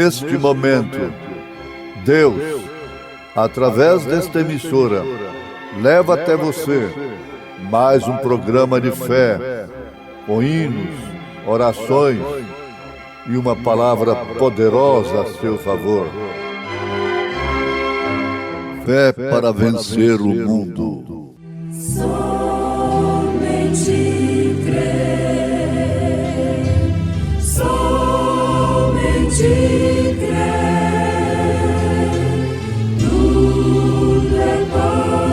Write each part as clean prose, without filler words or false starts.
neste momento, Deus, através desta emissora, leva até você mais um programa de fé, com hinos, orações e uma palavra poderosa a seu favor. Fé para vencer o mundo. Somente crer, somente crer, tudo é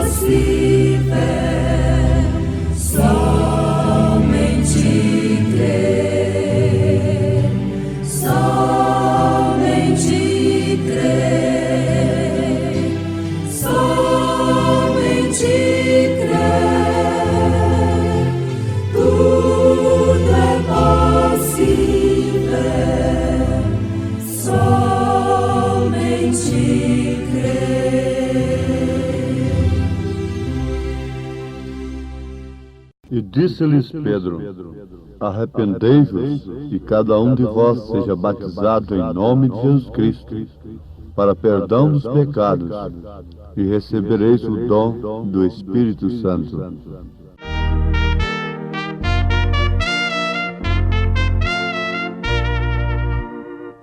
possível. Somente crer, somente crer, somente crer, tudo é possível. Somente crer. E disse-lhes Pedro: arrependei-vos e cada um de vós seja batizado em nome de Jesus Cristo, para perdão dos pecados, e recebereis o dom do Espírito Santo.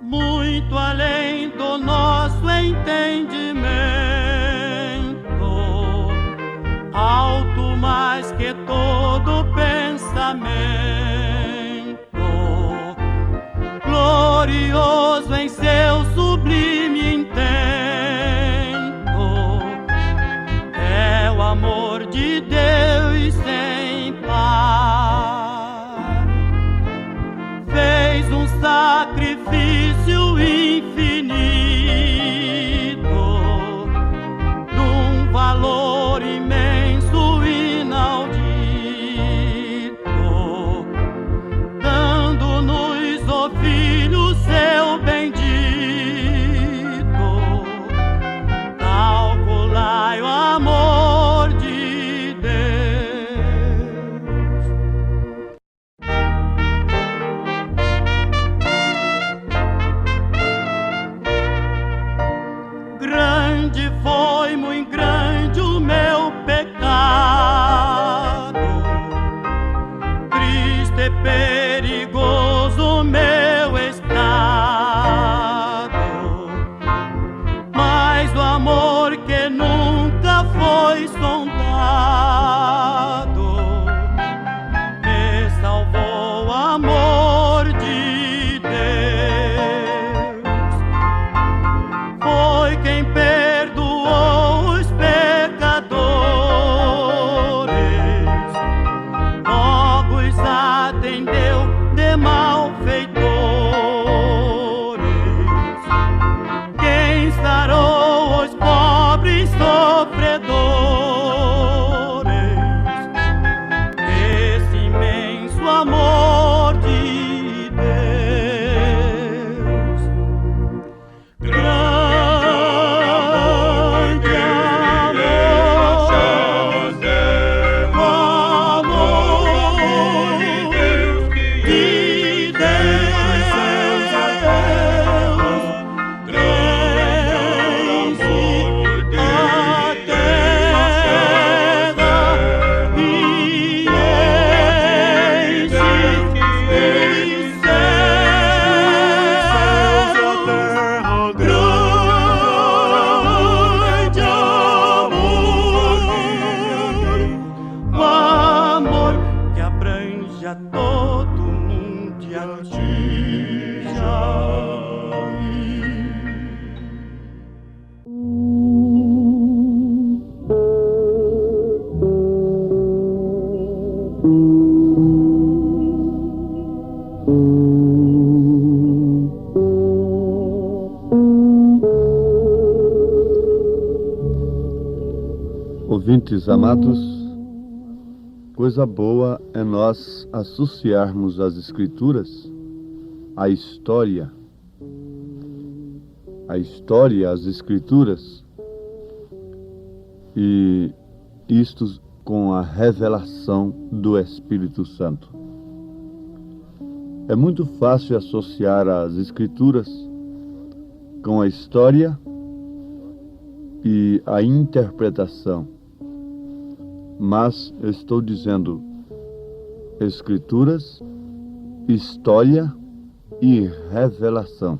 Muito além do nosso entendimento, alto mais que todo pensamento, glorioso em seu sublime intento, é o amor de Deus sem par. Fez um sacrifício infinito, num valor imenso, inaudito, dando-nos, ó Filho, seu bendito. Calculai o amor de Deus. Grande foi, muito grande o meu pecado, triste e perigoso o meu estado, mas o amor que nunca foi sondado me salvou, amor de Deus. Foi quem perdoou os pecadores, logo os atendeu de malfeitores. Quem sarou os pobres sofredores, esse imenso amor de Deus. Grande amor de Ouvintes amados, coisa boa é nós associarmos as Escrituras à história, às Escrituras, e isto com a revelação do Espírito Santo. É muito fácil associar as Escrituras com a história e a interpretação. Mas estou dizendo Escrituras, história e revelação.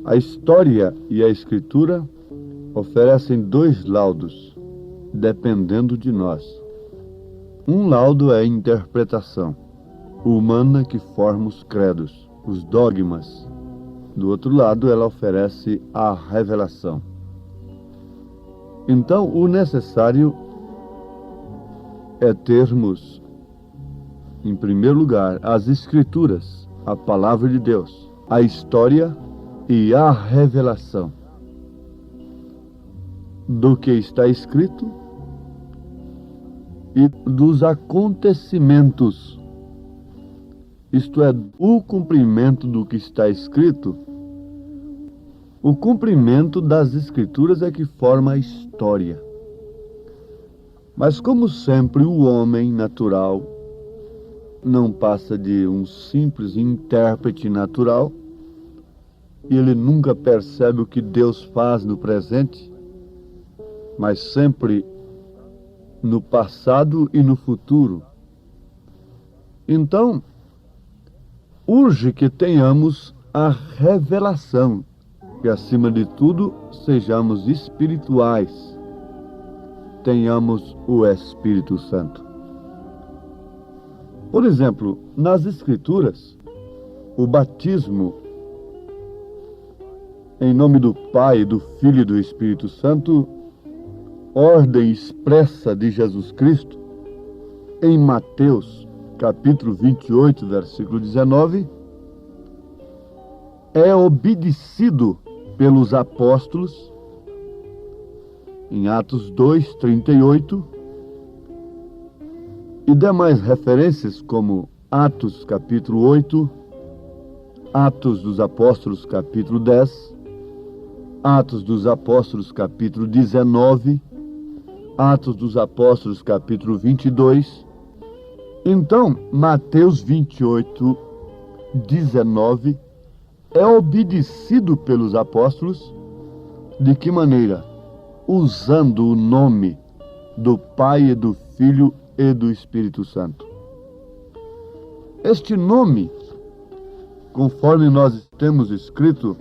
A história e a Escritura oferecem dois laudos, dependendo de nós. Um laudo é a interpretação humana que forma os credos, os dogmas. Do outro lado, ela oferece a revelação. Então, o necessário é termos, em primeiro lugar, as Escrituras, a Palavra de Deus, a história e a revelação do que está escrito e dos acontecimentos, isto é, o cumprimento do que está escrito. O cumprimento das Escrituras é que forma a história. Mas, como sempre, o homem natural não passa de um simples intérprete natural, e ele nunca percebe o que Deus faz no presente, mas sempre no passado e no futuro. Então, urge que tenhamos a revelação, que acima de tudo sejamos espirituais, tenhamos o Espírito Santo. Por exemplo, nas Escrituras, o batismo em nome do Pai, do Filho e do Espírito Santo, ordem expressa de Jesus Cristo, em Mateus, capítulo 28, versículo 19, é obedecido pelos apóstolos, em Atos 2, 38, e demais referências como Atos, capítulo 8, Atos dos Apóstolos, capítulo 10, Atos dos Apóstolos, capítulo 19, Atos dos Apóstolos, capítulo 22. Então, Mateus 28, 19, é obedecido pelos apóstolos. De que maneira? Usando o nome do Pai e do Filho e do Espírito Santo. Este nome, conforme nós temos escrito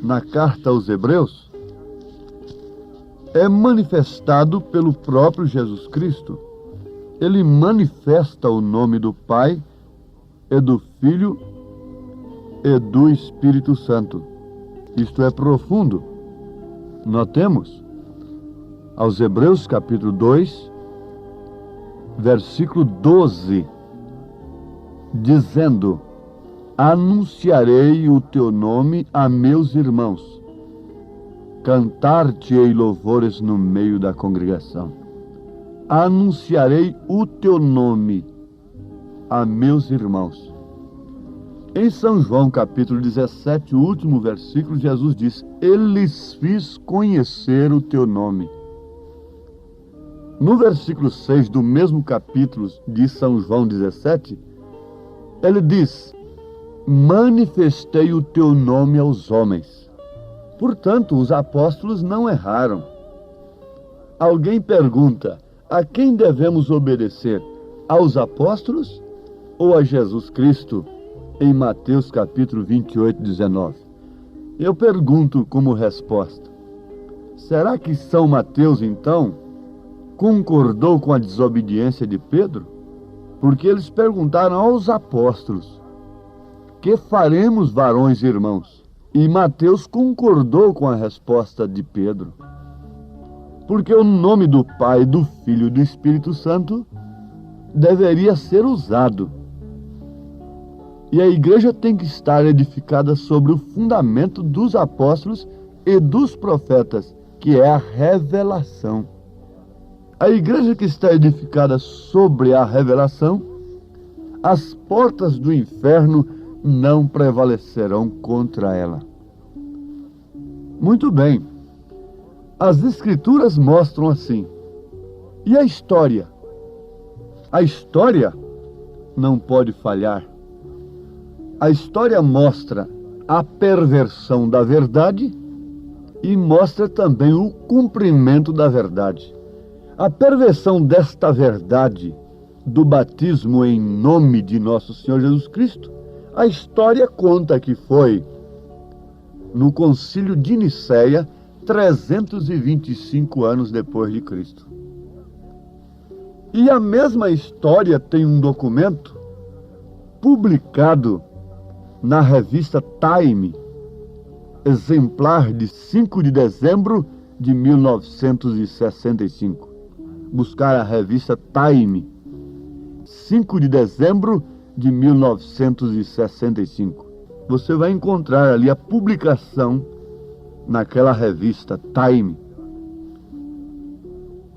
na carta aos Hebreus, é manifestado pelo próprio Jesus Cristo. Ele manifesta o nome do Pai e do Filho e do Espírito Santo. Isto é profundo. Notemos, aos Hebreus capítulo 2, versículo 12, dizendo: anunciarei o teu nome a meus irmãos, cantar-te-ei louvores no meio da congregação. Anunciarei o teu nome a meus irmãos. Em São João, capítulo 17, o último versículo, Jesus diz: eles fiz conhecer o teu nome. No versículo 6 do mesmo capítulo de São João 17, ele diz: manifestei o teu nome aos homens. Portanto, os apóstolos não erraram. Alguém pergunta: a quem devemos obedecer? Aos apóstolos ou a Jesus Cristo? Em Mateus capítulo 28, 19. Eu pergunto como resposta: será que São Mateus, então, concordou com a desobediência de Pedro? Porque eles perguntaram aos apóstolos: que faremos, varões e irmãos? E Mateus concordou com a resposta de Pedro. Porque o nome do Pai, do Filho e do Espírito Santo deveria ser usado. E a igreja tem que estar edificada sobre o fundamento dos apóstolos e dos profetas, que é a revelação. A igreja que está edificada sobre a revelação, as portas do inferno não prevalecerão contra ela. Muito bem. As Escrituras mostram assim. E a história? A história não pode falhar. A história mostra a perversão da verdade e mostra também o cumprimento da verdade. A perversão desta verdade do batismo em nome de nosso Senhor Jesus Cristo, a história conta que foi no Concílio de Nicéia, 325 anos depois de Cristo. E a mesma história tem um documento publicado na revista Time, exemplar de 5 de dezembro de 1965. Buscar a revista Time, 5 de dezembro de 1965. Você vai encontrar ali a publicação naquela revista Time,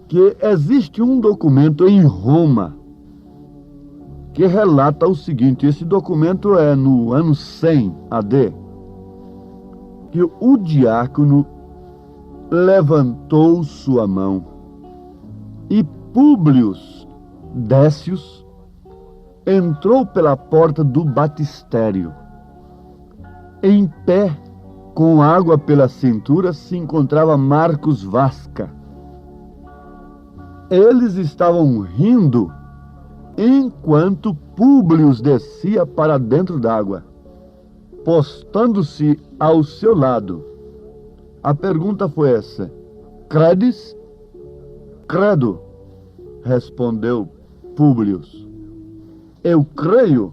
que existe um documento em Roma que relata o seguinte. Esse documento é no ano 100 AD, que o diácono levantou sua mão e Públio Décio entrou pela porta do batistério. Em pé, com água pela cintura, se encontrava Marcos Vasca. Eles estavam rindo enquanto Públio descia para dentro d'água, postando-se ao seu lado. A pergunta foi essa: credes? Credo, respondeu Públio. Eu creio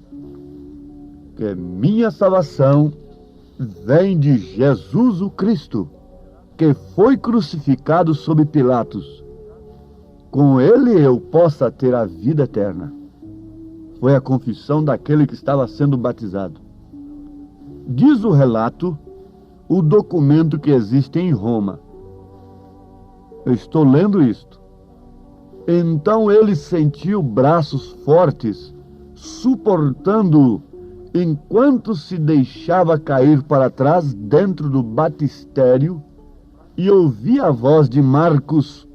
que minha salvação vem de Jesus o Cristo, que foi crucificado sob Pilatos. Com ele eu possa ter a vida eterna. Foi a confissão daquele que estava sendo batizado. Diz o relato, o documento que existe em Roma. Eu estou lendo isto. Então ele sentiu braços fortes, suportando-o, enquanto se deixava cair para trás dentro do batistério, e ouvia a voz de Marcos,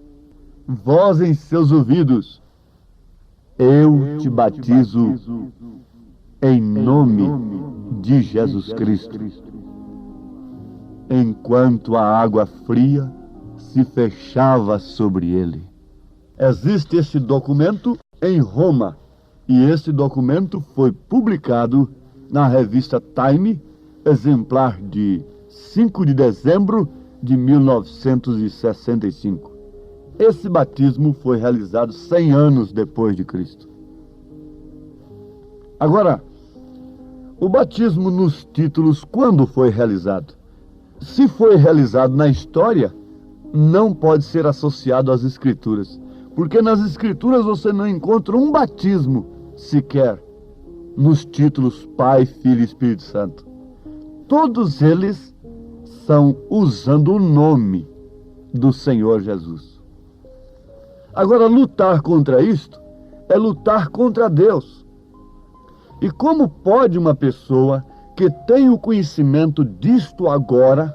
voz em seus ouvidos: eu te batizo em nome de Jesus Cristo. Enquanto a água fria se fechava sobre ele. Existe esse documento em Roma, e esse documento foi publicado na revista Time, exemplar de 5 de dezembro de 1965. Esse batismo foi realizado 100 anos depois de Cristo. Agora, o batismo nos títulos, quando foi realizado? Se foi realizado na história, não pode ser associado às Escrituras, porque nas Escrituras você não encontra um batismo sequer nos títulos Pai, Filho e Espírito Santo. Todos eles são usando o nome do Senhor Jesus. Agora, lutar contra isto é lutar contra Deus. E como pode uma pessoa que tem o conhecimento disto agora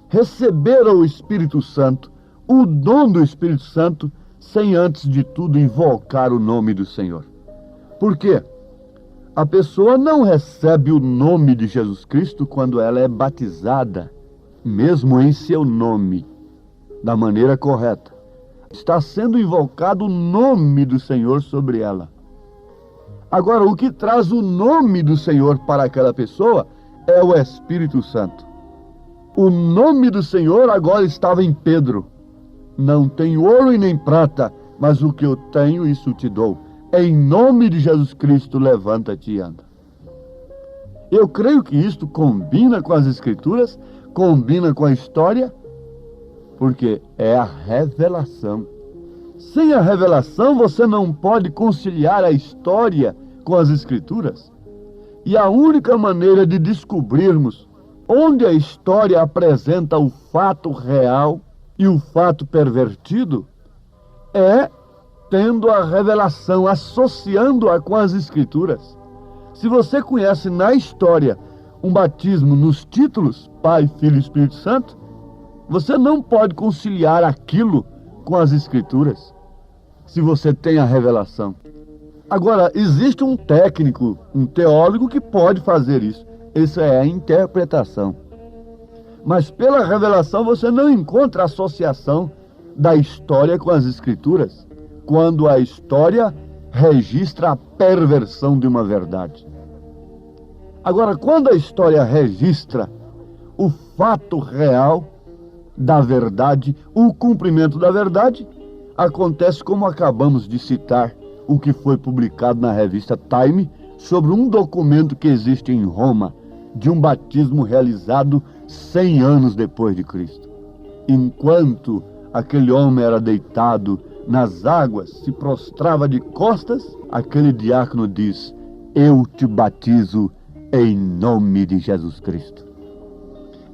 receber o Espírito Santo, o dom do Espírito Santo, sem antes de tudo invocar o nome do Senhor? Por quê? A pessoa não recebe o nome de Jesus Cristo quando ela é batizada, mesmo em seu nome, da maneira correta. Está sendo invocado o nome do Senhor sobre ela. Agora, o que traz o nome do Senhor para aquela pessoa é o Espírito Santo. O nome do Senhor agora estava em Pedro. Não tenho ouro e nem prata, mas o que eu tenho, isso te dou. Em nome de Jesus Cristo, levanta-te e anda. Eu creio que isto combina com as Escrituras, combina com a história, porque é a revelação. Sem a revelação, você não pode conciliar a história com as Escrituras. E a única maneira de descobrirmos onde a história apresenta o fato real e o fato pervertido é tendo a revelação, associando-a com as Escrituras. Se você conhece na história um batismo nos títulos Pai, Filho e Espírito Santo, você não pode conciliar aquilo com as Escrituras, se você tem a revelação. Agora, existe um técnico, um teólogo que pode fazer isso. Essa é a interpretação. Mas pela revelação você não encontra associação da história com as Escrituras, quando a história registra a perversão de uma verdade. Agora, quando a história registra o fato real da verdade, o cumprimento da verdade, acontece como acabamos de citar, o que foi publicado na revista Time, sobre um documento que existe em Roma, de um batismo realizado 100 anos depois de Cristo. Enquanto aquele homem era deitado nas águas, se prostrava de costas, aquele diácono diz: eu te batizo em nome de Jesus Cristo.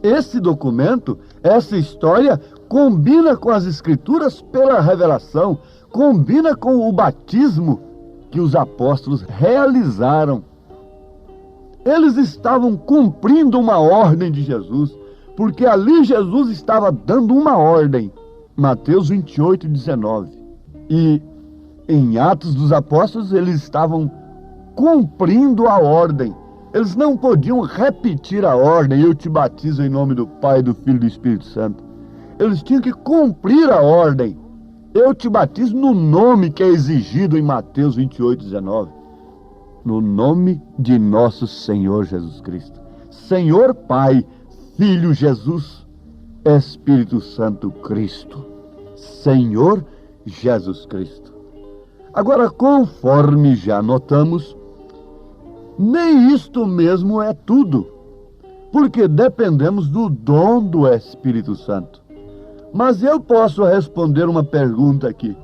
Esse documento, essa história, combina com as Escrituras pela revelação, combina com o batismo que os apóstolos realizaram. Eles estavam cumprindo uma ordem de Jesus, porque ali Jesus estava dando uma ordem. Mateus 28, 19. E em Atos dos Apóstolos eles estavam cumprindo a ordem. Eles não podiam repetir a ordem: eu te batizo em nome do Pai, do Filho e do Espírito Santo. Eles tinham que cumprir a ordem: eu te batizo no nome que é exigido em Mateus 28, 19. No nome de nosso Senhor Jesus Cristo. Senhor Pai, Filho Jesus, Espírito Santo Cristo. Senhor Jesus Cristo. Agora, conforme já notamos, nem isto mesmo é tudo, porque dependemos do dom do Espírito Santo. Mas eu posso responder uma pergunta aqui,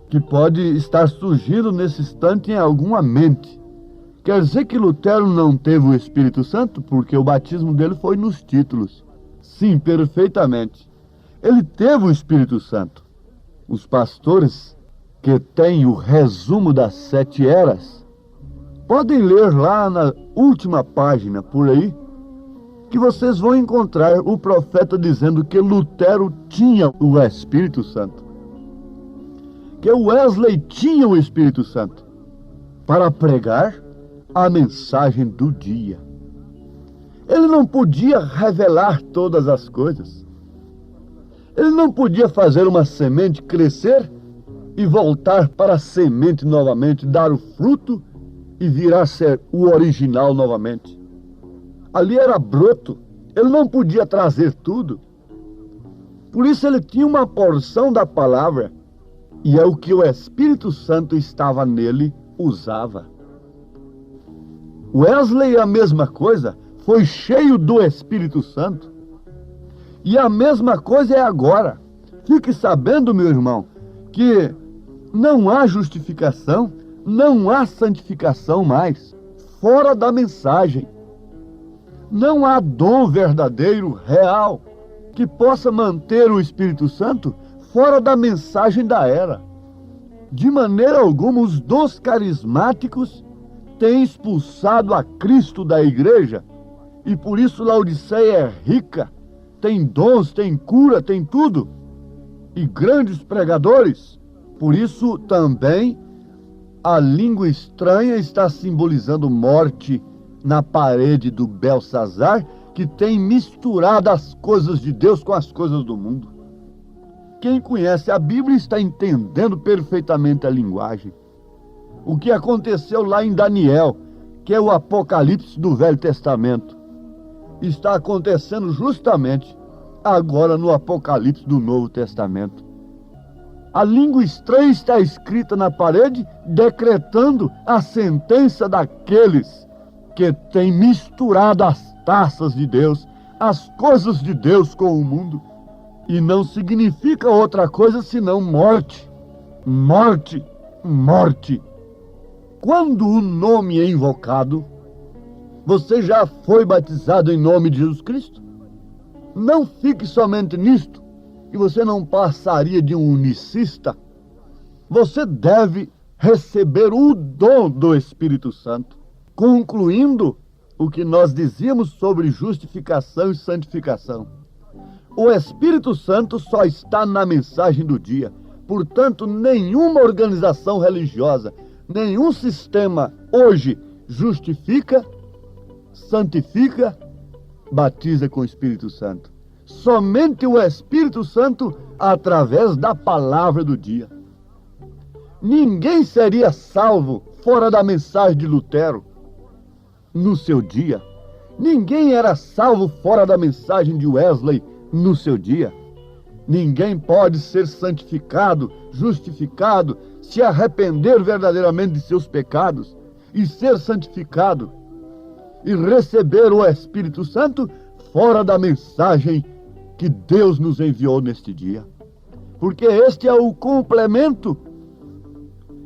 que pode estar surgindo nesse instante em alguma mente. Quer dizer que Lutero não teve o Espírito Santo? Porque o batismo dele foi nos títulos. Sim, perfeitamente. Ele teve o Espírito Santo. Os pastores que têm o resumo das 7 eras, podem ler lá na última página, por aí, que vocês vão encontrar o profeta dizendo que Lutero tinha o Espírito Santo. Que Wesley tinha o Espírito Santo para pregar a mensagem do dia. Ele não podia revelar todas as coisas. Ele não podia fazer uma semente crescer e voltar para a semente novamente, dar o fruto e virar a ser o original novamente. Ali era broto. Ele não podia trazer tudo. Por isso ele tinha uma porção da palavra, e é o que o Espírito Santo estava nele, usava. Wesley, a mesma coisa, foi cheio do Espírito Santo. E a mesma coisa é agora. Fique sabendo, meu irmão, que não há justificação, não há santificação mais fora da mensagem. Não há dom verdadeiro, real, que possa manter o Espírito Santo fora da mensagem da era. De maneira alguma, os dons carismáticos têm expulsado a Cristo da igreja, e por isso Laodiceia é rica, tem dons, tem cura, tem tudo, e grandes pregadores. Por isso também a língua estranha está simbolizando morte na parede do Belsazar, que tem misturado as coisas de Deus com as coisas do mundo. Quem conhece a Bíblia está entendendo perfeitamente a linguagem. O que aconteceu lá em Daniel, que é o Apocalipse do Velho Testamento, está acontecendo justamente agora no Apocalipse do Novo Testamento. A língua estranha está escrita na parede, decretando a sentença daqueles que têm misturado as taças de Deus, as coisas de Deus com o mundo. E não significa outra coisa senão morte, morte, morte. Quando o nome é invocado, você já foi batizado em nome de Jesus Cristo? Não fique somente nisto, que você não passaria de um unicista. Você deve receber o dom do Espírito Santo, concluindo o que nós dizíamos sobre justificação e santificação. O Espírito Santo só está na mensagem do dia. Portanto, nenhuma organização religiosa, nenhum sistema hoje justifica santifica, batiza com o Espírito Santo. Somente o Espírito Santo através da palavra do dia. Ninguém seria salvo fora da mensagem de Lutero no seu dia. Ninguém era salvo fora da mensagem de Wesley no seu dia. Ninguém pode ser santificado, justificado, se arrepender verdadeiramente de seus pecados e ser santificado e receber o Espírito Santo fora da mensagem que Deus nos enviou neste dia. Porque este é o complemento.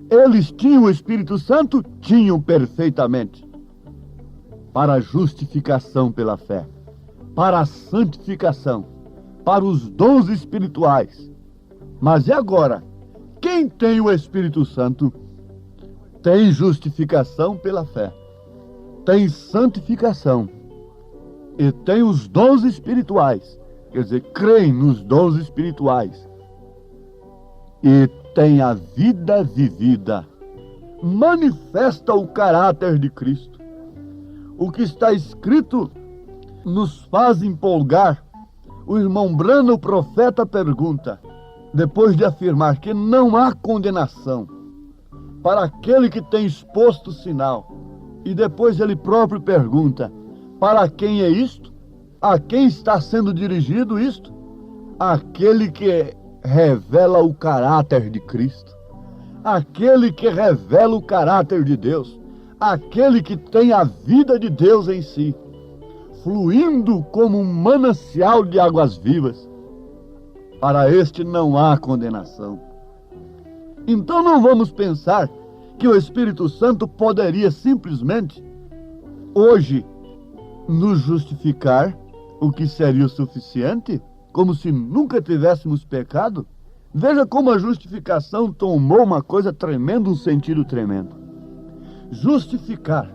Eles tinham o Espírito Santo? Tinham perfeitamente. Para a justificação pela fé, para a santificação, para os dons espirituais. Mas e agora? Quem tem o Espírito Santo tem justificação pela fé, tem santificação e tem os dons espirituais. Quer dizer, creem nos dons espirituais e tem a vida vivida, manifesta o caráter de Cristo. O que está escrito nos faz empolgar. O irmão Branham, o profeta, pergunta, depois de afirmar que não há condenação para aquele que tem exposto o sinal, e depois ele próprio pergunta, para quem é isto? A quem está sendo dirigido isto? Aquele que revela o caráter de Cristo, aquele que revela o caráter de Deus, aquele que tem a vida de Deus em si, fluindo como um manancial de águas vivas. Para este não há condenação. Então não vamos pensar que o Espírito Santo poderia simplesmente, hoje, nos justificar, o que seria o suficiente, como se nunca tivéssemos pecado. Veja como a justificação tomou uma coisa tremenda, um sentido tremendo. Justificar,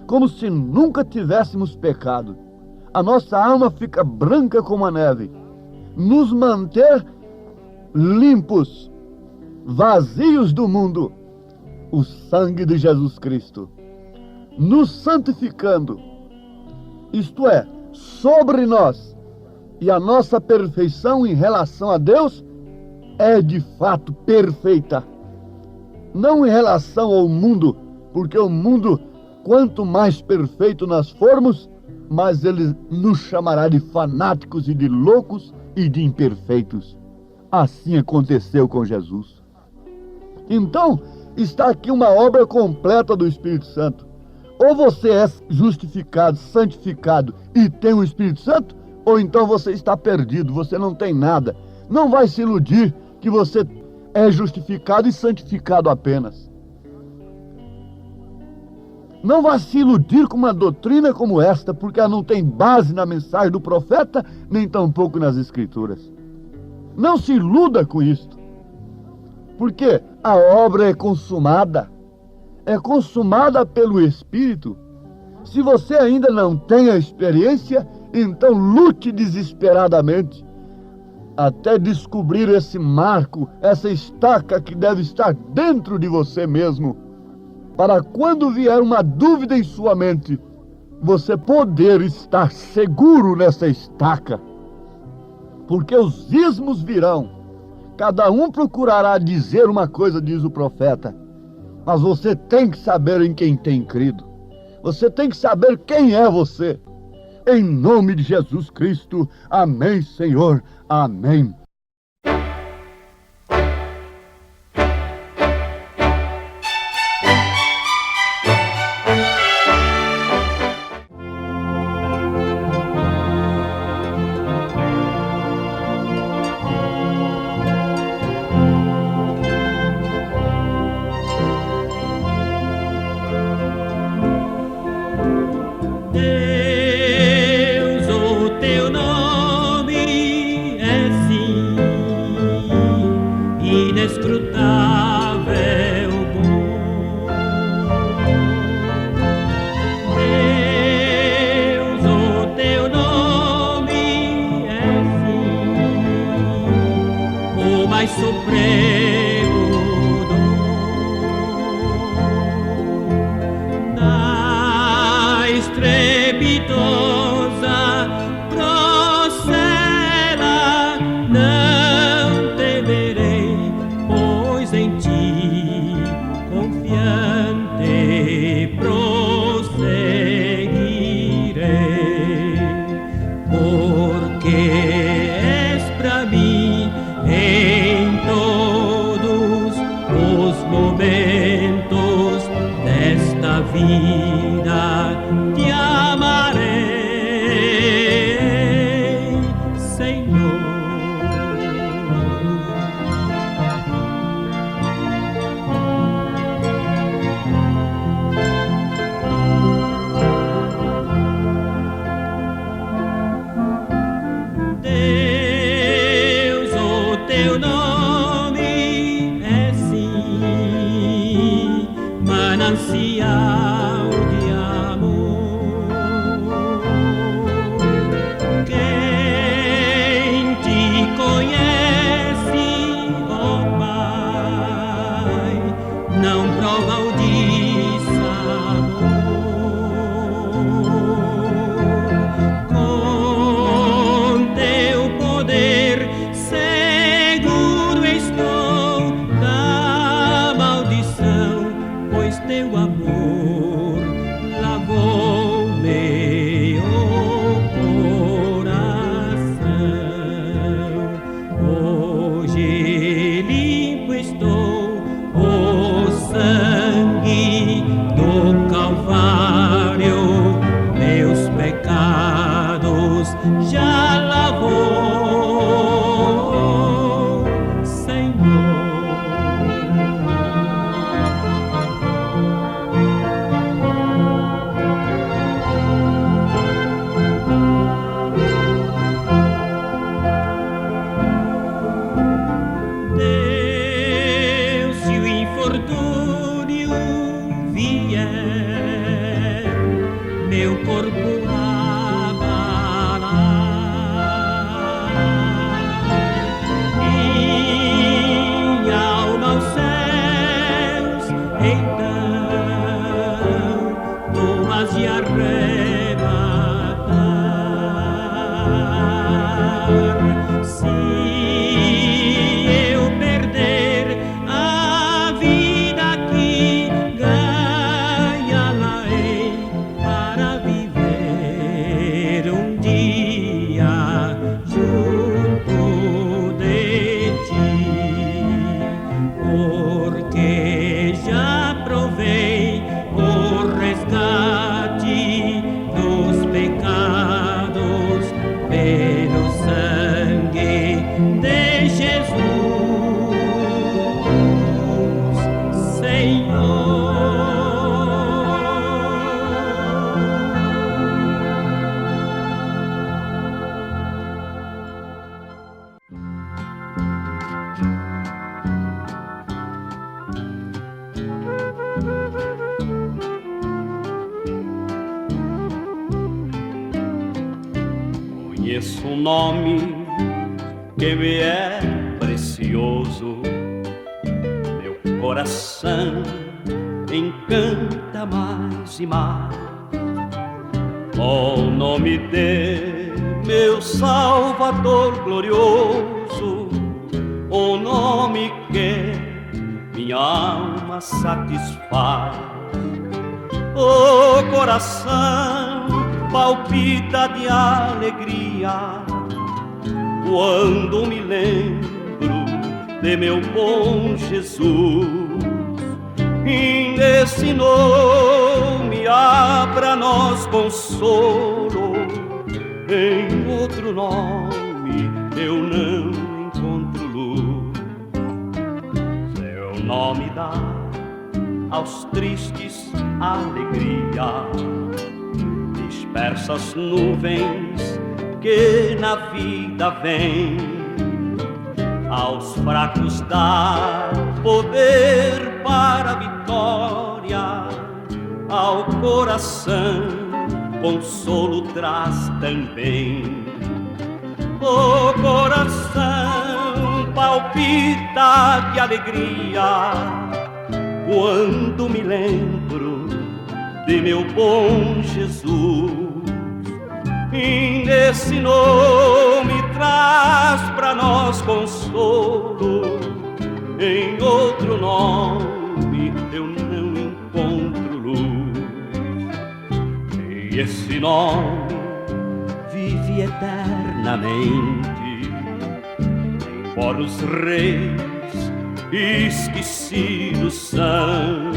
como se nunca tivéssemos pecado. A nossa alma fica branca como a neve. Nos manter limpos, vazios do mundo. O sangue de Jesus Cristo. Nos santificando. Isto é, sobre nós. E a nossa perfeição em relação a Deus é de fato perfeita. Não em relação ao mundo, porque o mundo, quanto mais perfeito nós formos, mais ele nos chamará de fanáticos e de loucos e de imperfeitos. Assim aconteceu com Jesus. Então, está aqui uma obra completa do Espírito Santo. Ou você é justificado, santificado e tem o Espírito Santo, ou então você está perdido, você não tem nada. Não vai se iludir que você é justificado e santificado apenas. Não vai se iludir com uma doutrina como esta, porque ela não tem base na mensagem do profeta, nem tampouco nas Escrituras. Não se iluda com isto, porque a obra é consumada pelo Espírito. Se você ainda não tem a experiência, então lute desesperadamente até descobrir esse marco, essa estaca que deve estar dentro de você mesmo, para quando vier uma dúvida em sua mente, você poder estar seguro nessa estaca. Porque os ismos virão, cada um procurará dizer uma coisa, diz o profeta, mas você tem que saber em quem tem crido. Você tem que saber quem é você. Em nome de Jesus Cristo, amém, Senhor, amém. Deus, o teu nome é sim inescrutável bom. Deus, o teu nome é sim o mais supremo dom. Na extrema Conheço um nome que me é precioso, meu coração encanta mais e mais. O nome de meu Salvador glorioso, o nome que minha alma satisfaz. O coração palpita de alegria quando me lembro de meu bom Jesus. E ensinou-me a pra nós consolo, em outro nome eu não encontro luz. Seu nome dá aos tristes alegria, dispersa as nuvens que na vida vêm, aos fracos dá poder para a vitória, ao coração consolo traz também. O coração palpita de alegria quando me lembro de meu bom Jesus. E nesse nome traz pra nós consolo, em outro nome eu não encontro luz. E esse nome vive eternamente, embora os reis esquecidos são.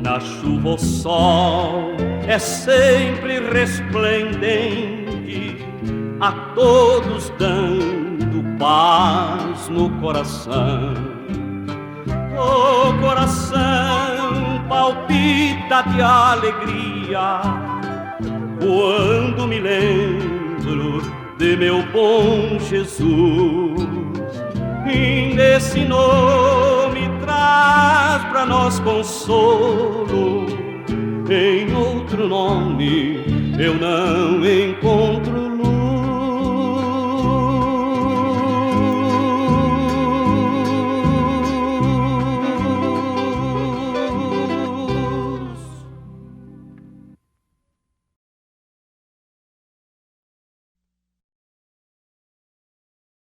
Na chuva o sol é sempre resplendente, a todos dando paz no coração. O coração palpita de alegria quando me lembro de meu bom Jesus. E nesse nome traz pra nós consolo, em outro nome eu não encontro